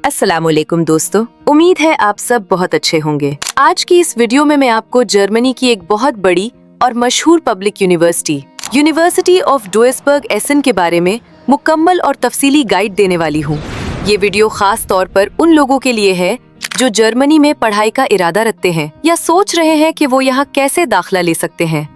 अस्सलामुअलैकुम दोस्तों, उम्मीद है आप सब बहुत अच्छे होंगे। आज की इस वीडियो में मैं आपको जर्मनी की एक बहुत बड़ी और मशहूर पब्लिक यूनिवर्सिटी ऑफ डुइसबर्ग एसन के बारे में मुकम्मल और तफसीली गाइड देने वाली हूँ। ये वीडियो खास तौर पर उन लोगों के लिए है जो जर्मनी में पढ़ाई का इरादा रखते हैं या सोच रहे हैं कि वो यहाँ कैसे दाखिला ले सकते हैं,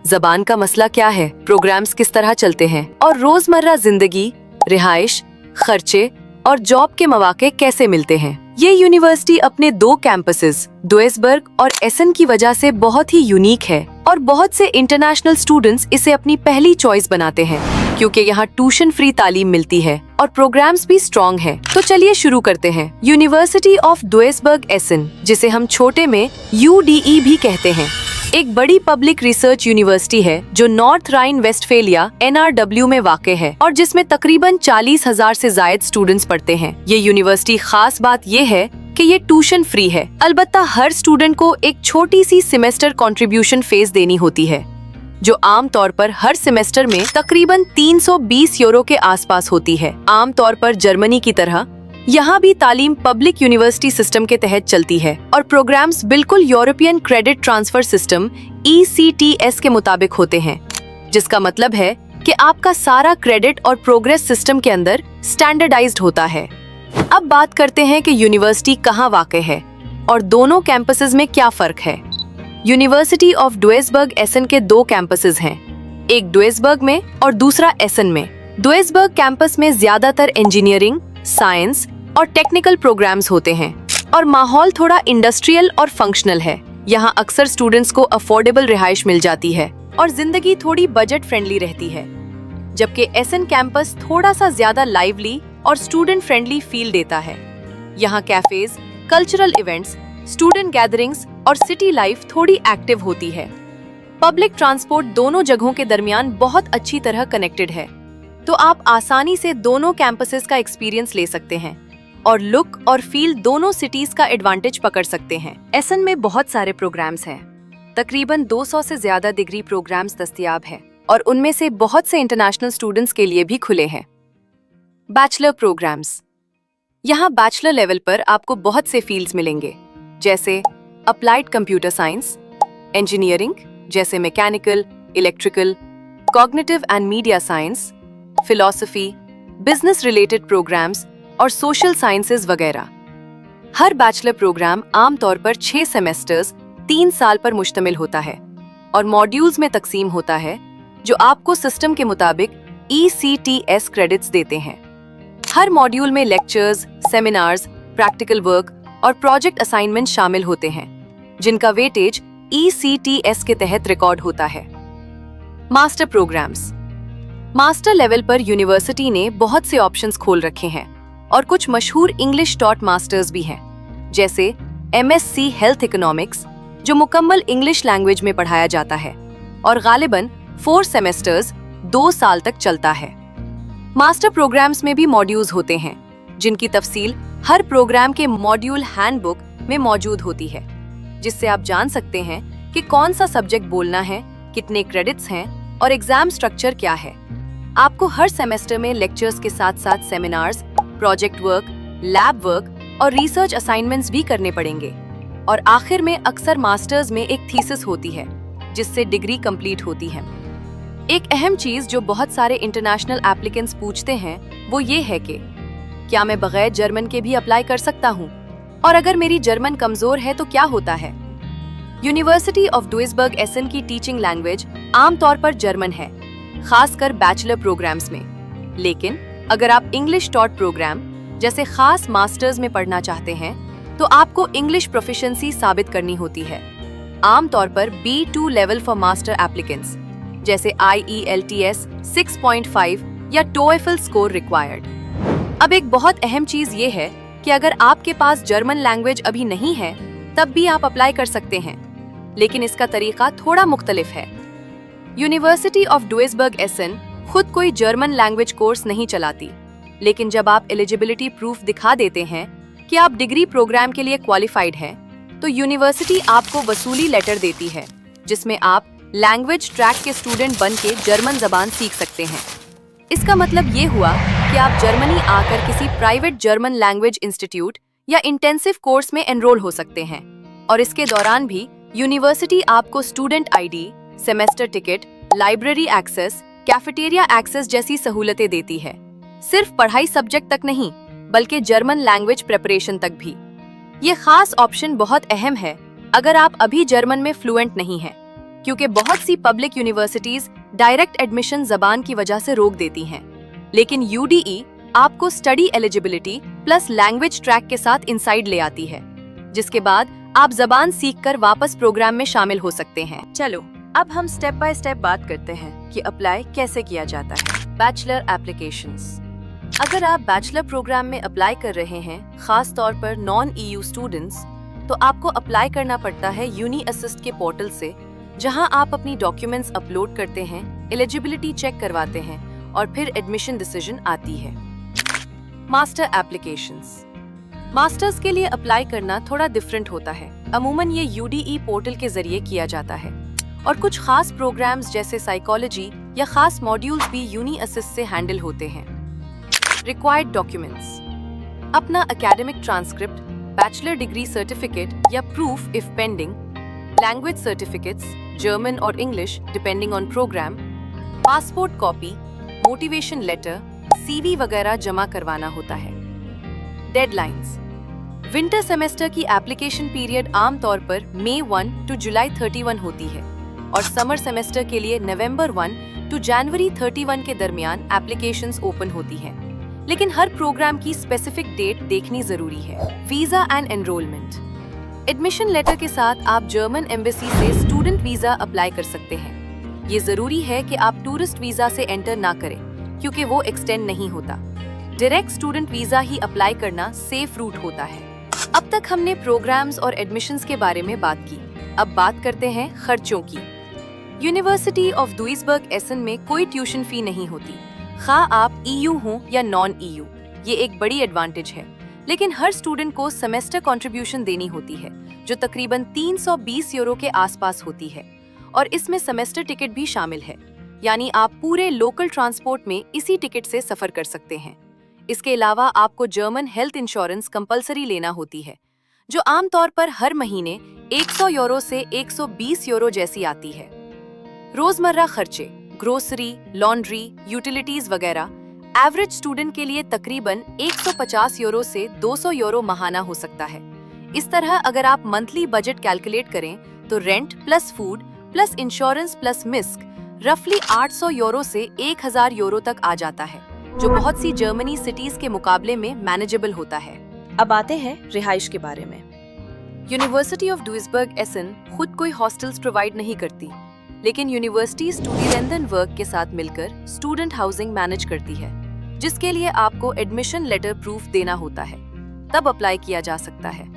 जबान का मसला क्या है, प्रोग्राम्स किस तरह चलते हैं और रोजमर्रा जिंदगी, रिहाइश, खर्चे और जॉब के मौके कैसे मिलते हैं। ये यूनिवर्सिटी अपने दो कैंपसेस डुइसबर्ग और एसन की वजह से बहुत ही यूनिक है और बहुत से इंटरनेशनल स्टूडेंट्स इसे अपनी पहली चॉइस बनाते हैं क्योंकि यहाँ ट्यूशन फ्री तालीम मिलती है और प्रोग्राम्स भी स्ट्रॉन्ग है। तो चलिए शुरू करते हैं। यूनिवर्सिटी ऑफ डुइसबर्ग एसन, जिसे हम छोटे में UDE भी कहते हैं, एक बड़ी पब्लिक रिसर्च यूनिवर्सिटी है जो नॉर्थ राइन वेस्टफेलिया NRW में वाक़ है और जिसमें तकरीबन 40,000 से ज्यादा स्टूडेंट्स पढ़ते हैं। ये यूनिवर्सिटी खास बात ये है कि ये ट्यूशन फ्री है। अलबत्ता हर स्टूडेंट को एक छोटी सी सेमेस्टर कंट्रीब्यूशन फीस देनी होती है जो आम तौर पर हर सेमेस्टर में तकरीबन 320 यूरो के आसपास होती है। आम तौर पर जर्मनी की तरह यहाँ भी तालीम पब्लिक यूनिवर्सिटी सिस्टम के तहत चलती है और प्रोग्राम्स बिल्कुल European credit transfer system ECTS के मुताबिक होते हैं, जिसका मतलब है कि आपका सारा क्रेडिट और प्रोग्रेस सिस्टम के अंदर स्टैंडर्डाइज्ड होता है। अब बात करते हैं कि यूनिवर्सिटी कहाँ वाक़ है और दोनों कैंपसेस में क्या फर्क है। यूनिवर्सिटी ऑफ डुइसबर्ग एसन के दो कैंपसेस हैं, एक डुइसबर्ग में और दूसरा एसन में। डुइसबर्ग कैंपस में ज्यादातर इंजीनियरिंग, साइंस और टेक्निकल प्रोग्राम्स होते हैं और माहौल थोड़ा इंडस्ट्रियल और फंक्शनल है। यहाँ अक्सर स्टूडेंट्स को अफोर्डेबल रिहाइश मिल जाती है और जिंदगी थोड़ी बजट फ्रेंडली रहती है, जबकि एसन कैंपस थोड़ा सा ज्यादा लाइवली और स्टूडेंट फ्रेंडली फील देता है। यहाँ cafes, cultural events, student gatherings और सिटी लाइफ थोड़ी एक्टिव होती है। पब्लिक ट्रांसपोर्ट दोनों जगहों के दरमियान बहुत अच्छी तरह कनेक्टेड है, तो आप आसानी से दोनों कैंपसेस का एक्सपीरियंस ले सकते हैं और लुक और फील दोनों सिटीज का एडवांटेज पकड़ सकते हैं। एसन में बहुत सारे प्रोग्राम्स हैं, तकरीबन 200 से ज्यादा डिग्री प्रोग्राम्स दस्तयाब हैं और उनमें से बहुत से इंटरनेशनल स्टूडेंट्स के लिए भी खुले हैं। बैचलर प्रोग्राम्स, यहाँ बैचलर लेवल पर आपको बहुत से फील्ड्स मिलेंगे, जैसे अप्लाइड कंप्यूटर साइंस, इंजीनियरिंग जैसे mechanical, electrical, cognitive and media science, philosophy, business related programs और सोशल साइंसेज वगैरह। हर बैचलर प्रोग्राम आमतौर पर 6 सेमेस्टर्स 3 साल पर मुश्तमिल होता है और मॉड्यूल्स में तकसीम होता है जो आपको सिस्टम के मुताबिक ECTS क्रेडिट्स देते हैं। हर मॉड्यूल में लेक्चर्स, सेमिनार्स, प्रैक्टिकल वर्क और प्रोजेक्ट असाइनमेंट शामिल होते हैं, जिनका वेटेज ECTS के तहत रिकॉर्ड होता है। मास्टर प्रोग्राम्स, मास्टर लेवल पर यूनिवर्सिटी ने बहुत से ऑप्शंस खोल रखे हैं और कुछ मशहूर इंग्लिश टॉट मास्टर्स भी हैं, जैसे MSc हेल्थ इकोनॉमिक्स जो मुकम्मल इंग्लिश लैंग्वेज में पढ़ाया जाता है और गालिबन 4 सेमेस्टर्स 2 साल तक चलता है। मास्टर प्रोग्राम्स में भी मॉड्यूल्स होते हैं जिनकी तफसील हर प्रोग्राम के मॉड्यूल हैंडबुक में मौजूद होती है, जिससे आप जान सकते हैं कि कौन सा सब्जेक्ट बोलना है, कितने क्रेडिट्स हैं और एग्जाम स्ट्रक्चर क्या है। आपको हर सेमेस्टर में लेक्चर्स के साथ साथ seminars, project work, lab work और रिसर्च असाइनमेंट्स भी करने पड़ेंगे और आखिर में अक्सर मास्टर्स में एक थीसिस होती है जिससे डिग्री कंप्लीट होती है। एक अहम चीज जो बहुत सारे इंटरनेशनल एप्लीकेंट्स पूछते हैं वो ये है कि क्या मैं बगैर जर्मन के भी अप्लाई कर सकता हूँ और अगर मेरी जर्मन कमजोर है तो क्या होता है। यूनिवर्सिटी ऑफ डुइसबर्ग एसन की टीचिंग लैंग्वेज आमतौर पर जर्मन है, खासकर बैचलर प्रोग्राम्स में, लेकिन अगर आप इंग्लिश टॉट प्रोग्राम जैसे खास मास्टर्स में पढ़ना चाहते हैं तो आपको इंग्लिश प्रोफिशिएंसी साबित करनी होती है, आमतौर पर B2 level for master applicants जैसे IELTS 6.5 या TOEFL स्कोर रिक्वायर्ड। अब एक बहुत अहम चीज ये है कि अगर आपके पास जर्मन लैंग्वेज अभी नहीं है तब भी आप अप्लाई कर सकते हैं, लेकिन इसका तरीका थोड़ा मुख्तलिफ है। यूनिवर्सिटी ऑफ डुइसबर्ग एसन खुद कोई जर्मन लैंग्वेज कोर्स नहीं चलाती, लेकिन जब आप एलिजिबिलिटी प्रूफ दिखा देते हैं कि आप डिग्री प्रोग्राम के लिए क्वालिफाइड हैं, तो यूनिवर्सिटी आपको वसूली लेटर देती है जिसमें आप लैंग्वेज ट्रैक के स्टूडेंट बन के जर्मन जबान सीख सकते हैं। इसका मतलब ये हुआ कि आप जर्मनी आकर किसी प्राइवेट जर्मन लैंग्वेज इंस्टीट्यूट या इंटेंसिव कोर्स में एनरोल हो सकते हैं और इसके दौरान भी यूनिवर्सिटी आपको student ID, semester ticket, library access, cafeteria access जैसी सहूलतें देती है। सिर्फ पढ़ाई सब्जेक्ट तक नहीं, बल्कि जर्मन लैंग्वेज प्रिपरेशन तक भी। ये खास ऑप्शन बहुत अहम है अगर आप अभी जर्मन में फ्लुएंट नहीं हैं, क्योंकि बहुत सी पब्लिक यूनिवर्सिटीज डायरेक्ट एडमिशन जबान की वजह से रोक देती हैं। लेकिन यूडीई आपको study eligibility plus language track के साथ इनसाइड ले आती है, जिसके बाद आप जबान सीखकर वापस प्रोग्राम में शामिल हो सकते हैं। चलो अब हम स्टेप बाय स्टेप बात करते हैं कि अप्लाई कैसे किया जाता है। Bachelor applications. अगर आप बैचलर प्रोग्राम में अप्लाई कर रहे हैं, खास तौर पर नॉन ईयू स्टूडेंट्स, तो आपको अप्लाई करना पड़ता है यूनी असिस्ट के पोर्टल से, जहां आप अपनी डॉक्यूमेंट्स अपलोड करते हैं, एलिजिबिलिटी चेक करवाते हैं और फिर एडमिशन डिसीजन आती है। Master applications. मास्टर्स के लिए अप्लाई करना थोड़ा डिफरेंट होता है। अमूमन ये यूडीई पोर्टल के जरिए किया जाता है और कुछ खास प्रोग्राम्स जैसे साइकोलॉजी या खास मॉड्यूल्स भी यूनी असिस्ट से हैंडल होते हैं। Required documents. अपना academic transcript, bachelor degree certificate या proof if pending, language certificates, German और English depending on programme, passport copy, motivation letter, CV वगैरह जमा करवाना होता है। डेडलाइंस। विंटर सेमेस्टर की एप्लीकेशन पीरियड आमतौर पर मई 1 टू जुलाई 31 होती है और समर सेमेस्टर के लिए नवंबर 1 टू जनवरी 31 के दरमियान एप्लीकेशंस ओपन होती हैं। लेकिन हर प्रोग्राम की स्पेसिफिक डेट देखनी जरूरी है। Visa and enrollment. Admission letter के साथ आप जर्मन एम्बेसी से स्टूडेंट वीजा अप्लाई कर सकते हैं। ये जरूरी है कि आप टूरिस्ट वीजा से एंटर ना करें, क्योंकि वो एक्सटेंड नहीं होता। डायरेक्ट स्टूडेंट वीजा ही अप्लाई करना सेफ रूट होता है। अब तक हमने प्रोग्राम्स और एडमिशंस के बारे में बात की। अब बात करते हैं खर्चों की। यूनिवर्सिटी ऑफ दुइसबर्ग एसन में कोई ट्यूशन फी नहीं होती, खा आप ईयू हो या नॉन ईयू। ये एक बड़ी एडवांटेज है। लेकिन हर स्टूडेंट को सेमेस्टर कंट्रीब्यूशन देनी होती है, जो तकरीबन 320 यूरो के आसपास होती है और इसमें सेमेस्टर टिकट भी शामिल है, यानी आप पूरे लोकल ट्रांसपोर्ट में इसी टिकट से सफर कर सकते हैं। इसके अलावा आपको जर्मन हेल्थ इंश्योरेंस कंपलसरी लेना होती है, जो आमतौर पर हर महीने 100 यूरो से 120 यूरो जैसी आती है। रोजमर्रा खर्चे, ग्रोसरी, लॉन्ड्री, यूटिलिटीज वगैरह एवरेज स्टूडेंट के लिए तकरीबन 150 यूरो से 200 यूरो माहाना हो सकता है। इस तरह अगर आप मंथली बजट कैलकुलेट करें तो rent plus food plus insurance plus misc रफली 800 यूरो से 1000 यूरो तक आ जाता है, जो बहुत सी जर्मनी सिटीज के मुकाबले में मैनेजेबल होता है। अब आते हैं रिहाइश के बारे में। यूनिवर्सिटी ऑफ दुइसबर्ग एसन खुद कोई हॉस्टल्स प्रोवाइड नहीं करती, लेकिन यूनिवर्सिटी स्टूडेंट वर्क के साथ मिलकर स्टूडेंट हाउसिंग मैनेज करती है, जिसके लिए आपको एडमिशन लेटर प्रूफ देना होता है, तब अप्लाई किया जा सकता है।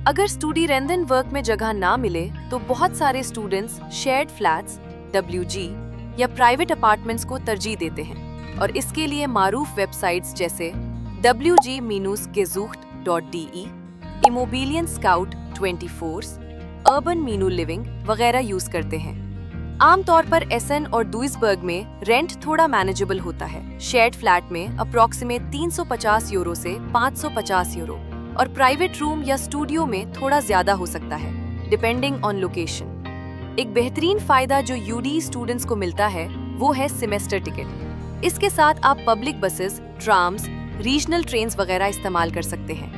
अगर स्टूडेंट वर्क में जगह ना मिले तो बहुत सारे स्टूडेंट्स शेयर्ड फ्लैट्स WG या प्राइवेट अपार्टमेंट्स को तरजीह देते हैं और इसके लिए मारूफ वेबसाइट्स जैसे wg-gesucht.de, इमोबिलियन स्काउट 24, अर्बन मीनू लिविंग वगैरह यूज करते हैं। आमतौर पर एसन और दुइसबर्ग में रेंट थोड़ा मैनेजेबल होता है। शेयर्ड फ्लैट में अप्रॉक्सिमेट 350 यूरो से 550 यूरो और प्राइवेट रूम या स्टूडियो में थोड़ा ज्यादा हो सकता है, डिपेंडिंग ऑन लोकेशन। एक बेहतरीन फायदा जो यूडी स्टूडेंट्स को मिलता है वो है सेमेस्टर टिकट। इसके साथ आप public buses, trams, regional trains वगैरह इस्तेमाल कर सकते हैं।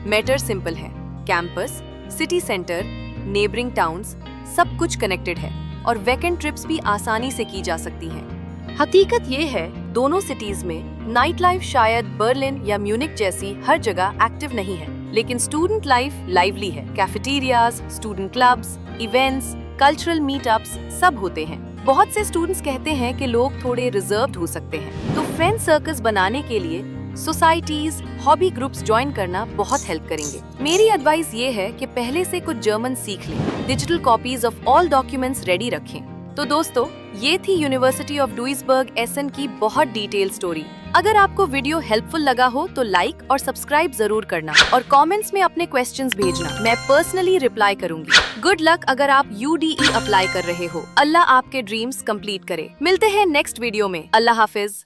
मैटर सिंपल है, campus, city centre, neighbouring towns सब कुछ कनेक्टेड है और वेकेंड ट्रिप्स भी आसानी से की जा सकती हैं। हकीकत ये है, दोनों सिटीज में नाइट लाइफ शायद बर्लिन या म्यूनिक जैसी हर जगह एक्टिव नहीं है, लेकिन स्टूडेंट लाइफ लाइवली है। Cafeterias, student clubs, events, cultural meetups सब होते हैं। बहुत से स्टूडेंट्स कहते हैं कि लोग थोड़े रिजर्व्ड हो सकते हैं, तो फ्रेंड सर्कल्स बनाने के लिए सोसाइटीज, हॉबी ग्रुप्स ज्वाइन करना बहुत हेल्प करेंगे। मेरी एडवाइस ये है कि पहले से कुछ जर्मन सीख लें, digital copies of all documents ready रखें। तो दोस्तों, ये थी यूनिवर्सिटी ऑफ दुइसबर्ग एसन की बहुत डिटेल स्टोरी। अगर आपको वीडियो हेल्पफुल लगा हो तो लाइक और सब्सक्राइब जरूर करना और कमेंट्स में अपने क्वेश्चंस भेजना, मैं पर्सनली रिप्लाई करूंगी। गुड लक अगर आप यूडीई अप्लाई कर रहे हो। अल्लाह आपके ड्रीम्स कंप्लीट करे। मिलते हैं नेक्स्ट वीडियो में। अल्लाह हाफिज।